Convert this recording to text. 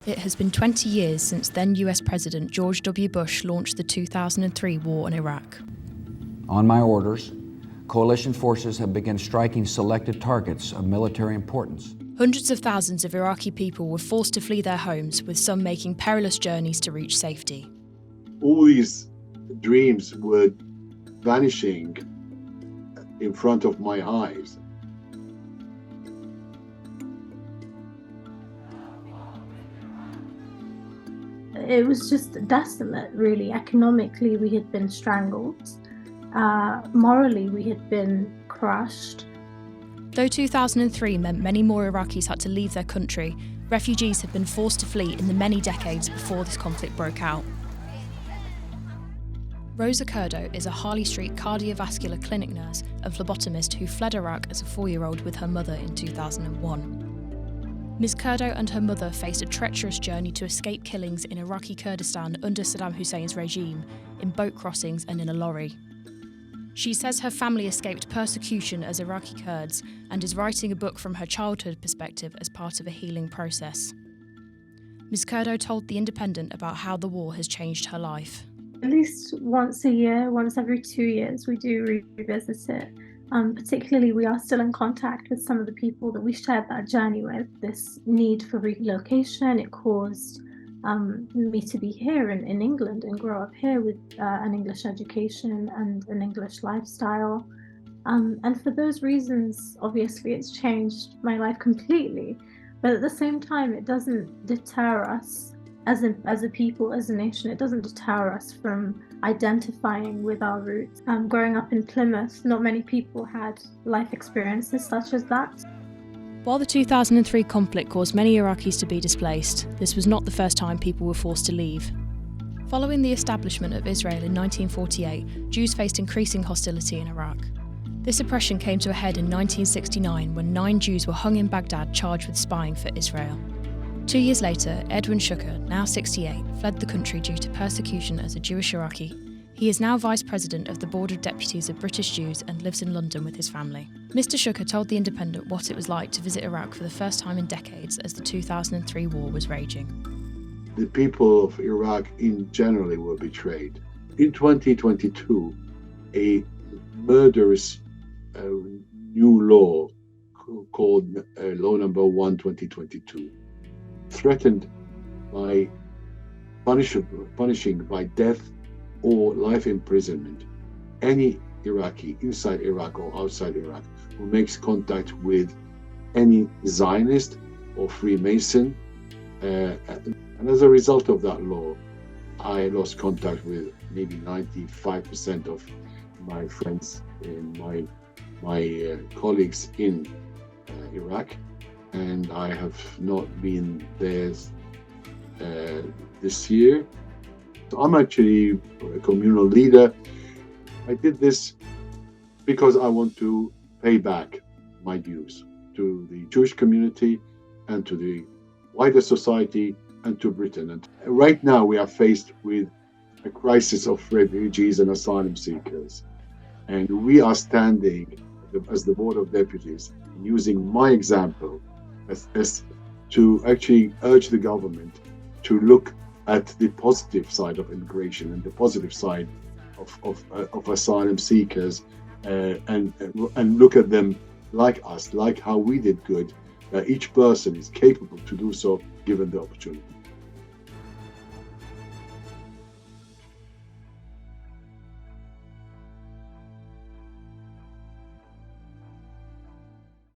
It has been 20 years since then US President George W. Bush launched the 2003 war in Iraq. On my orders, coalition forces have begun striking selected targets of military importance. Hundreds of thousands of Iraqi people were forced to flee their homes, with some making perilous journeys to reach safety. All these dreams were vanishing in front of my eyes. It was just desolate, really. Economically, we had been strangled. Morally, we had been crushed. Though 2003 meant many more Iraqis had to leave their country, refugees had been forced to flee in the many decades before this conflict broke out. Roza Kurdo is a Harley Street cardiovascular clinic nurse and phlebotomist who fled Iraq as a 4-year-old with her mother in 2001. Ms. Kurdo and her mother faced a treacherous journey to escape killings in Iraqi Kurdistan under Saddam Hussein's regime, in boat crossings and in a lorry. She says her family escaped persecution as Iraqi Kurds and is writing a book from her childhood perspective as part of a healing process. Ms. Kurdo told The Independent about how the war has changed her life. At least once a year, once every 2 years, we do revisit it. Particularly, we are still in contact with some of the people that we shared that journey with. This need for relocation, it caused me to be here in England and grow up here with an English education and an English lifestyle. And for those reasons, obviously, it's changed my life completely. But at the same time, it doesn't deter us as a people, as a nation. It doesn't deter us from identifying with our roots. Growing up in Plymouth, not many people had life experiences such as that. While the 2003 conflict caused many Iraqis to be displaced, this was not the first time people were forced to leave. Following the establishment of Israel in 1948, Jews faced increasing hostility in Iraq. This oppression came to a head in 1969 when 9 Jews were hung in Baghdad charged with spying for Israel. 2 years later, Edwin Shuker, now 68, fled the country due to persecution as a Jewish Iraqi. He is now Vice President of the Board of Deputies of British Jews and lives in London with his family. Mr. Shuker told The Independent what it was like to visit Iraq for the first time in decades as the 2003 war was raging. The people of Iraq in general were betrayed. In 2022, a murderous new law called Law Number 1, 2022 threatened by punishing by death or life imprisonment any Iraqi inside Iraq or outside Iraq who makes contact with any Zionist or Freemason. And as a result of that law, I lost contact with maybe 95% of my friends and my colleagues in Iraq, and I have not been there this year. So I'm actually a communal leader. I did this because I want to pay back my dues to the Jewish community and to the wider society and to Britain. And right now we are faced with a crisis of refugees and asylum seekers. And we are standing as the Board of Deputies, using my example as to actually urge the government to look at the positive side of immigration and the positive side of asylum seekers and look at them like us, like how we did good. Each person is capable to do so given the opportunity.